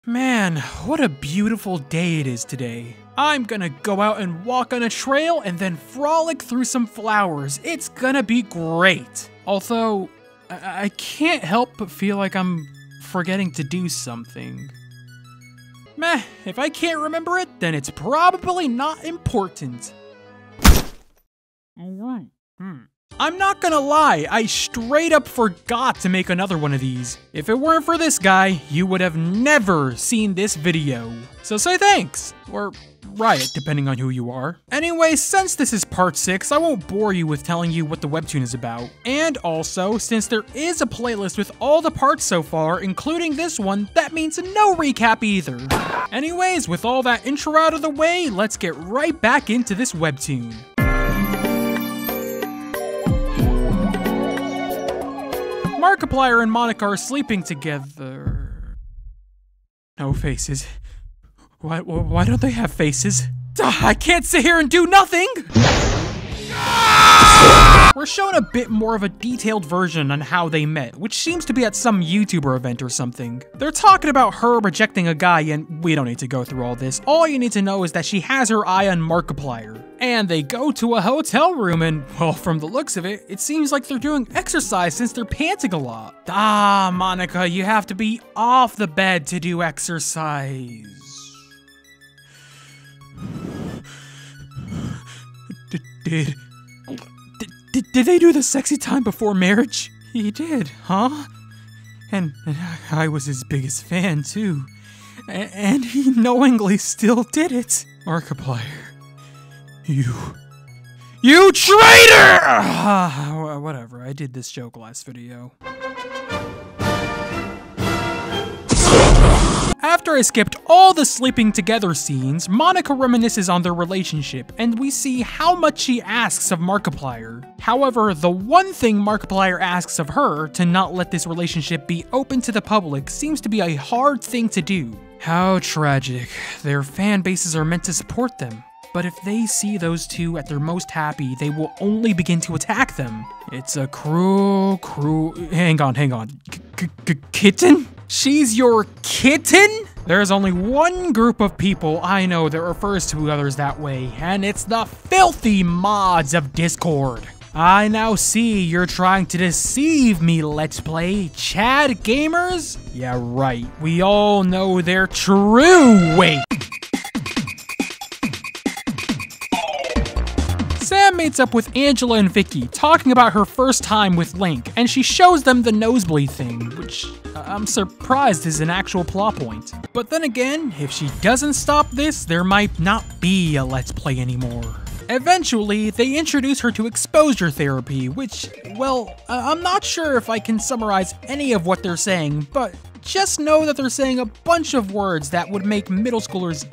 Man, what a beautiful day it is today. I'm gonna go out and walk on a trail and then frolic through some flowers. It's gonna be great. Although, I can't help but feel like I'm forgetting to do something. Meh, if I can't remember it, then it's probably not important. I'm not gonna lie, I straight up forgot to make another one of these. If it weren't for this guy, you would have never seen this video. So say thanks, or riot, depending on who you are. Anyway, since this is part 6, I won't bore you with telling you what the webtoon is about. And also, since there is a playlist with all the parts so far, including this one, that means no recap either. Anyways, with all that intro out of the way, let's get right back into this webtoon. Markiplier and Monica are sleeping together. No faces. Why don't they have faces? I can't sit here and do nothing! We're shown a bit more of a detailed version on how they met, which seems to be at some YouTuber event or something. They're talking about her rejecting a guy, and we don't need to go through all this. All you need to know is that she has her eye on Markiplier. And they go to a hotel room and, well, from the looks of it, it seems like they're doing exercise since they're panting a lot. Ah, Monica, you have to be off the bed to do exercise. Did they do the sexy time before marriage? He did, huh? And I was his biggest fan, too. And he knowingly still did it. Markiplier. You traitor! Whatever, I did this joke last video. After I skipped all the sleeping together scenes, Monica reminisces on their relationship, and we see how much she asks of Markiplier. However, the one thing Markiplier asks of her, to not let this relationship be open to the public, seems to be a hard thing to do. How tragic. Their fan bases are meant to support them. But if they see those two at their most happy, they will only begin to attack them. It's a cruel... Hang on. Kitten? She's your kitten? There's only one group of people I know that refers to others that way, and it's the filthy mods of Discord. I now see you're trying to deceive me, Let's Play. Chad gamers? Yeah, right. We all know their true weight. Sam meets up with Angela and Vicky, talking about her first time with Link, and she shows them the nosebleed thing, which I'm surprised is an actual plot point. But then again, if she doesn't stop this, there might not be a Let's Play anymore. Eventually, they introduce her to exposure therapy, which, well, I'm not sure if I can summarize any of what they're saying, but just know that they're saying a bunch of words that would make middle schoolers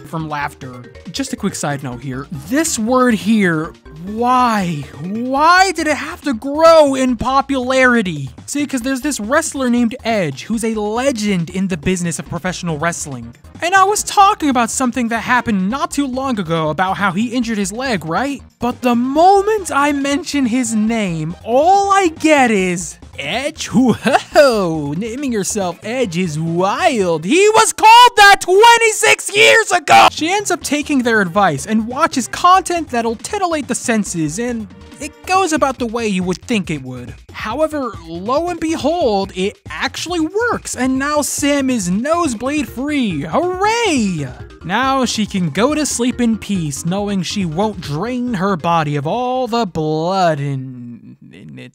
from laughter. Just a quick side note here. This word here, why? Why did it have to grow in popularity? See, because there's this wrestler named Edge, who's a legend in the business of professional wrestling. And I was talking about something that happened not too long ago about how he injured his leg, right? But the moment I mention his name, all I get is Edge? Whoa, naming yourself Edge is wild. He was called that 26 years ago! She ends up taking their advice and watches content that'll titillate the senses, and it goes about the way you would think it would. However, lo and behold, it actually works, and now Sam is nosebleed free. Hooray! Now she can go to sleep in peace, knowing she won't drain her body of all the blood in it.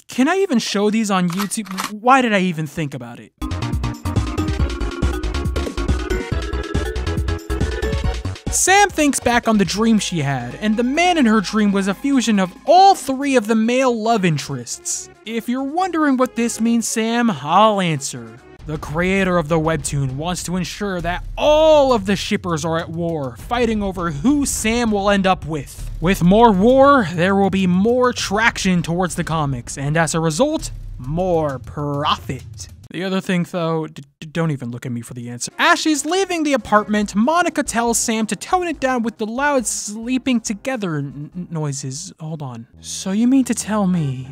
Can I even show these on YouTube? Why did I even think about it? Sam thinks back on the dream she had, and the man in her dream was a fusion of all three of the male love interests. If you're wondering what this means, Sam, I'll answer. The creator of the webtoon wants to ensure that all of the shippers are at war, fighting over who Sam will end up with. With more war, there will be more traction towards the comics, and as a result, more profit. The other thing though, don't even look at me for the answer. As she's leaving the apartment, Monica tells Sam to tone it down with the loud sleeping together noises. Hold on. So you mean to tell me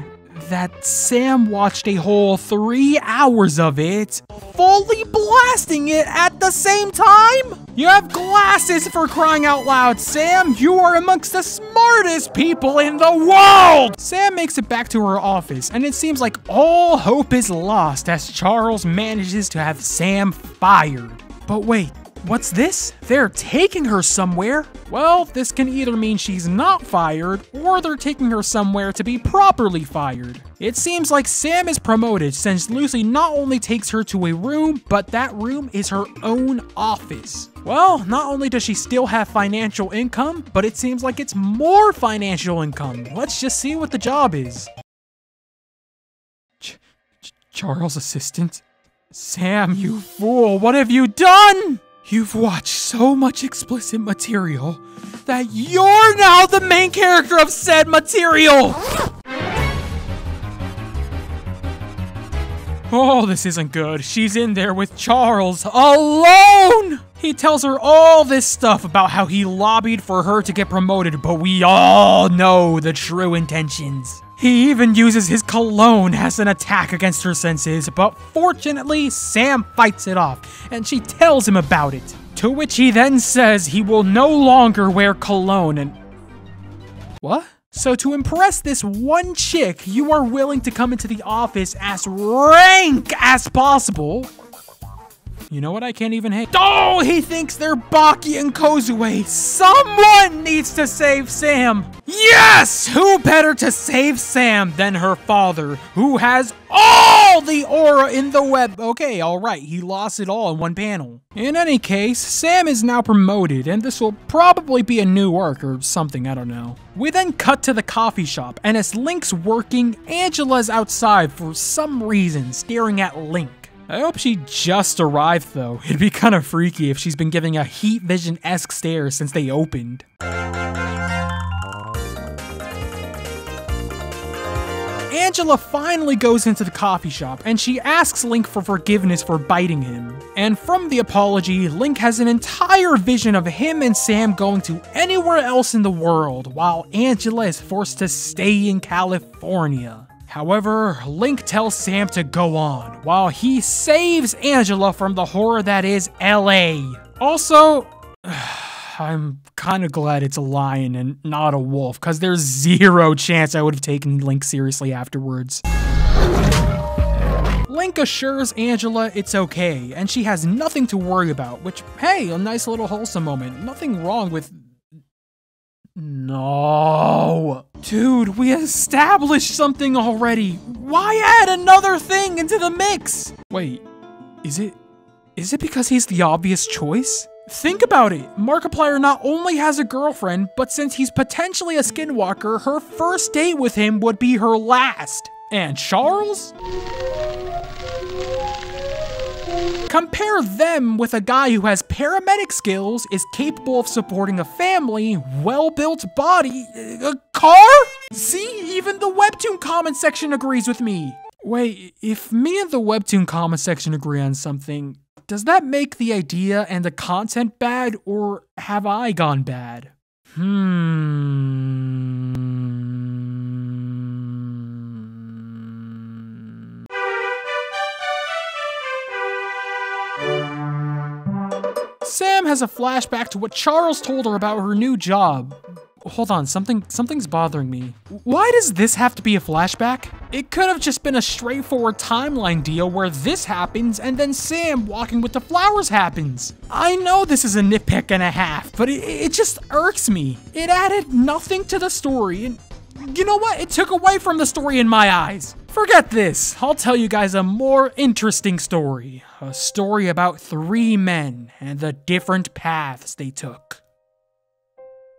that Sam watched a whole 3 hours of it, fully blasting it at the same time? You have glasses, for crying out loud, Sam! You are amongst the smartest people in the world! Sam makes it back to her office, and it seems like all hope is lost as Charles manages to have Sam fired. But wait, what's this? They're taking her somewhere? Well, this can either mean she's not fired, or they're taking her somewhere to be properly fired. It seems like Sam is promoted since Lucy not only takes her to a room, but that room is her own office. Well, not only does she still have financial income, but it seems like it's more financial income. Let's just see what the job is. Charles' assistant? Sam, you fool, what have you done? You've watched so much explicit material that you're now the main character of said material! Oh, this isn't good. She's in there with Charles alone! He tells her all this stuff about how he lobbied for her to get promoted, but we all know the true intentions. He even uses his cologne as an attack against her senses, but fortunately, Sam fights it off, and she tells him about it. To which he then says he will no longer wear cologne and... What? So to impress this one chick, you are willing to come into the office as rank as possible. You know what? I can't even hate. Oh, he thinks they're Baki and Kozue. Someone needs to save Sam. Yes! Who better to save Sam than her father, who has all the aura in the web. Okay, all right. He lost it all in one panel. In any case, Sam is now promoted, and this will probably be a new arc or something, I don't know. We then cut to the coffee shop, and as Link's working, Angela's outside for some reason, staring at Link. I hope she just arrived though. It'd be kind of freaky if she's been giving a Heat Vision-esque stare since they opened. Angela finally goes into the coffee shop and she asks Link for forgiveness for biting him. And from the apology, Link has an entire vision of him and Sam going to anywhere else in the world while Angela is forced to stay in California. However, Link tells Sam to go on, while he saves Angela from the horror that is LA. Also, I'm kind of glad it's a lion and not a wolf, because there's zero chance I would have taken Link seriously afterwards. Link assures Angela it's okay, and she has nothing to worry about, which, hey, a nice little wholesome moment. Nothing wrong with... No. Dude, we established something already. Why add another thing into the mix? Wait, is it because he's the obvious choice? Think about it. Markiplier not only has a girlfriend, but since he's potentially a skinwalker, her first date with him would be her last. And Charles? Compare them with a guy who has paramedic skills, is capable of supporting a family, well-built body, a car? See, even the Webtoon comment section agrees with me. Wait, if me and the Webtoon comment section agree on something, does that make the idea and the content bad, or have I gone bad? Sam has a flashback to what Charles told her about her new job. Hold on, something's bothering me. Why does this have to be a flashback? It could have just been a straightforward timeline deal where this happens and then Sam walking with the flowers happens. I know this is a nitpick and a half, but it just irks me. It added nothing to the story, and you know what? It took away from the story in my eyes. Forget this. I'll tell you guys a more interesting story. A story about 3 men and the different paths they took.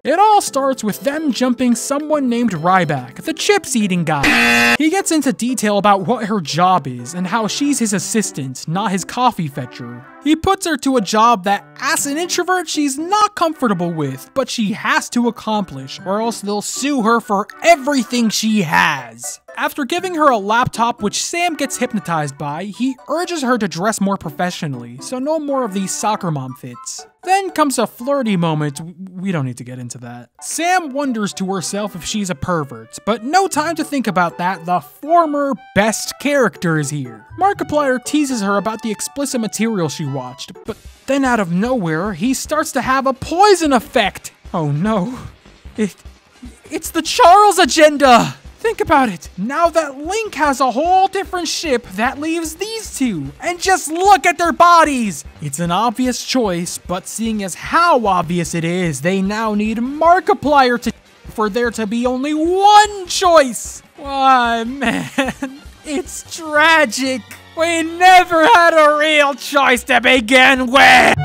It all starts with them jumping someone named Ryback, the chips-eating guy. He gets into detail about what her job is and how she's his assistant, not his coffee fetcher. He puts her to a job that, as an introvert, she's not comfortable with, but she has to accomplish, or else they'll sue her for everything she has. After giving her a laptop which Sam gets hypnotized by, he urges her to dress more professionally, so no more of these soccer mom fits. Then comes a flirty moment. We don't need to get into that. Sam wonders to herself if she's a pervert, but no time to think about that. The former best character is here. Markiplier teases her about the explicit material she watched, but then out of nowhere, he starts to have a poison effect. Oh no. It's the Charles agenda! Think about it. Now that Link has a whole different ship, that leaves these two. And just look at their bodies! It's an obvious choice, but seeing as how obvious it is, they now need Markiplier for there to be only one choice. Why, man, it's tragic. We never had a real choice to begin with.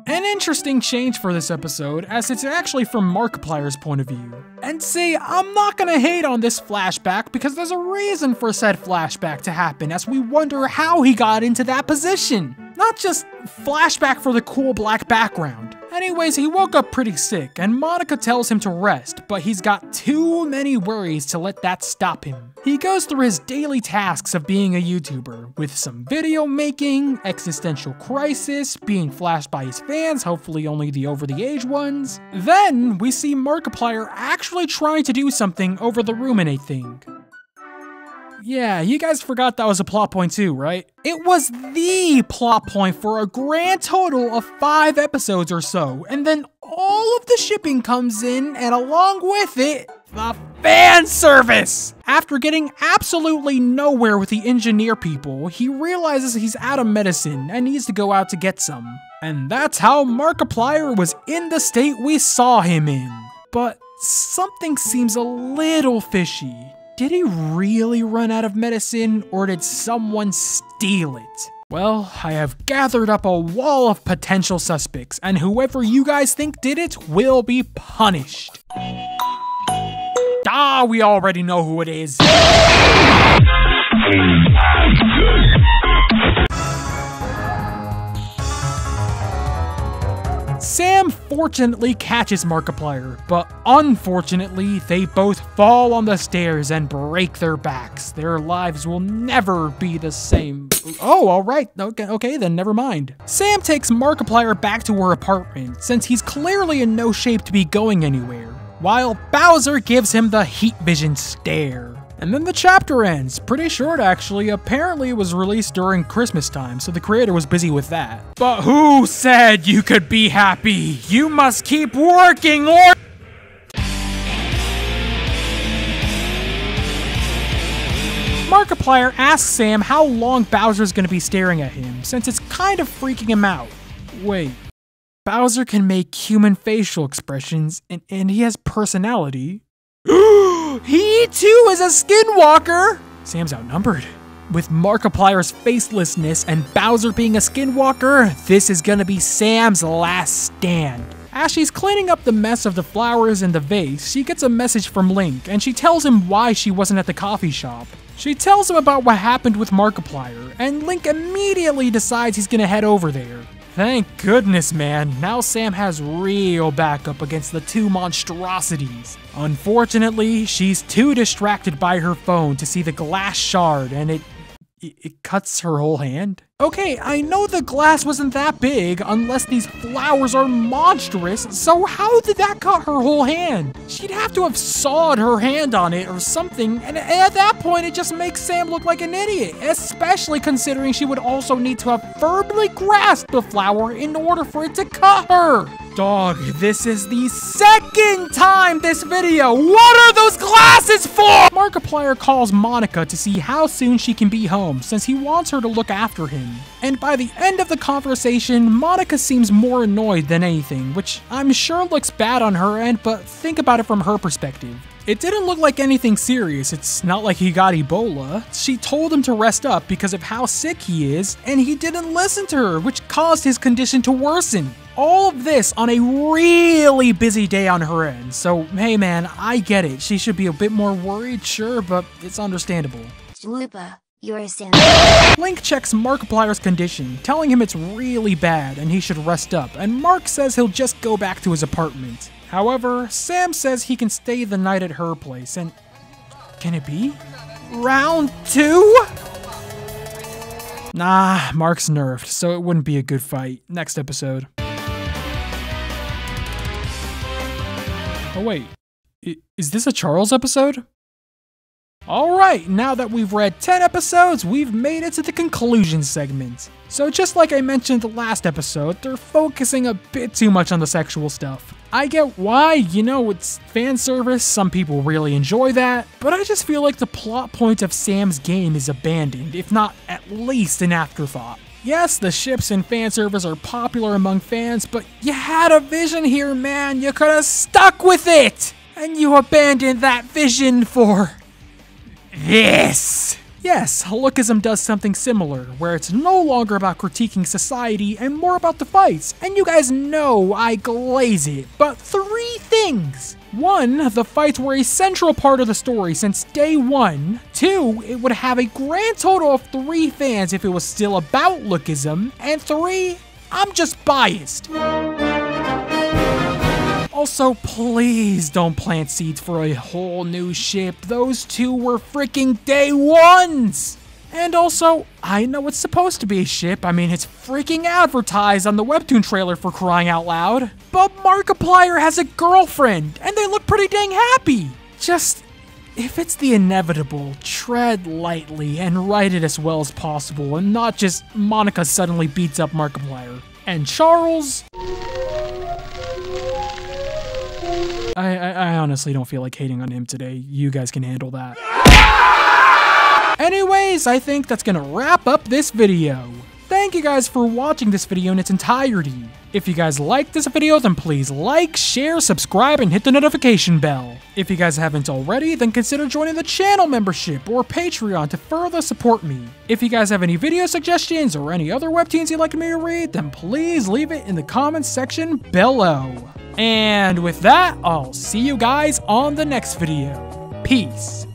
An interesting change for this episode, as it's actually from Markiplier's point of view. And see, I'm not gonna hate on this flashback because there's a reason for said flashback to happen as we wonder how he got into that position. Not just flashback for the cool black background. Anyways, he woke up pretty sick, and Monica tells him to rest, but he's got too many worries to let that stop him. He goes through his daily tasks of being a YouTuber, with some video making, existential crisis, being flashed by his fans, hopefully only the over-the-age ones. Then, we see Markiplier actually trying to do something over the ruminate thing. Yeah, you guys forgot that was a plot point too, right? It was the plot point for a grand total of 5 episodes or so, and then all of the shipping comes in, and along with it, the fan service! After getting absolutely nowhere with the engineer people, he realizes he's out of medicine and needs to go out to get some. And that's how Markiplier was in the state we saw him in. But something seems a little fishy. Did he really run out of medicine, or did someone steal it? Well, I have gathered up a wall of potential suspects, and whoever you guys think did it will be punished. Ah, we already know who it is. Sam fortunately catches Markiplier, but unfortunately, they both fall on the stairs and break their backs. Their lives will never be the same. Oh, alright, okay, then never mind. Sam takes Markiplier back to her apartment, since he's clearly in no shape to be going anywhere, while Bowser gives him the heat vision stare. And then the chapter ends. Pretty short, actually. Apparently it was released during Christmas time, so the creator was busy with that. But who said you could be happy? You must keep working or— Markiplier asks Sam how long Bowser's gonna be staring at him, since it's kind of freaking him out. Wait, Bowser can make human facial expressions, and he has personality? He too is a skinwalker! Sam's outnumbered. With Markiplier's facelessness and Bowser being a skinwalker, this is gonna be Sam's last stand. As she's cleaning up the mess of the flowers in the vase, she gets a message from Link, and she tells him why she wasn't at the coffee shop. She tells him about what happened with Markiplier, and Link immediately decides he's gonna head over there. Thank goodness, man. Now Sam has real backup against the two monstrosities. Unfortunately, she's too distracted by her phone to see the glass shard, and it cuts her whole hand. Okay, I know the glass wasn't that big unless these flowers are monstrous, so how did that cut her whole hand? She'd have to have sawed her hand on it or something, and at that point it just makes Sam look like an idiot, especially considering she would also need to have firmly grasped the flower in order for it to cut her. Dog, this is the second time this video. What are those glasses for? Markiplier calls Monica to see how soon she can be home, since he wants her to look after him. And by the end of the conversation, Monica seems more annoyed than anything, which I'm sure looks bad on her end, but think about it from her perspective. It didn't look like anything serious. It's not like he got Ebola. She told him to rest up because of how sick he is, and he didn't listen to her, which caused his condition to worsen. All of this on a really busy day on her end. So, hey man, I get it. She should be a bit more worried, sure, but it's understandable. Swooper, You're a Sam. Link checks Markiplier's condition, telling him it's really bad and he should rest up, and Mark says he'll just go back to his apartment. However, Sam says he can stay the night at her place, and can it be? Round 2? Nah, Mark's nerfed, so it wouldn't be a good fight. Next episode. Oh wait, is this a Charles episode? Alright, now that we've read 10 episodes, we've made it to the conclusion segment. So just like I mentioned the last episode, they're focusing a bit too much on the sexual stuff. I get why, you know, it's fan service, some people really enjoy that, but I just feel like the plot point of Sam's game is abandoned, if not at least an afterthought. Yes, the ships and fan service are popular among fans, but you had a vision here, man, you could have stuck with it! And you abandoned that vision for this! Yes, Lookism does something similar, where it's no longer about critiquing society and more about the fights, and you guys know I glaze it, but 3 things! 1, the fights were a central part of the story since day 1. 2, it would have a grand total of 3 fans if it was still about Lookism, and 3, I'm just biased. Also, please don't plant seeds for a whole new ship. Those 2 were freaking day 1s! And also, I know it's supposed to be a ship. I mean, it's freaking advertised on the Webtoon trailer for crying out loud. But Markiplier has a girlfriend, and they look pretty dang happy. Just, if it's the inevitable, tread lightly and write it as well as possible, and not just Monica suddenly beats up Markiplier. And Charles... I honestly don't feel like hating on him today. You guys can handle that. Anyways, I think that's gonna wrap up this video. Thank you guys for watching this video in its entirety. If you guys liked this video, then please like, share, subscribe, and hit the notification bell. If you guys haven't already, then consider joining the channel membership or Patreon to further support me. If you guys have any video suggestions or any other webtoons you'd like me to read, then please leave it in the comments section below. And with that, I'll see you guys on the next video. Peace.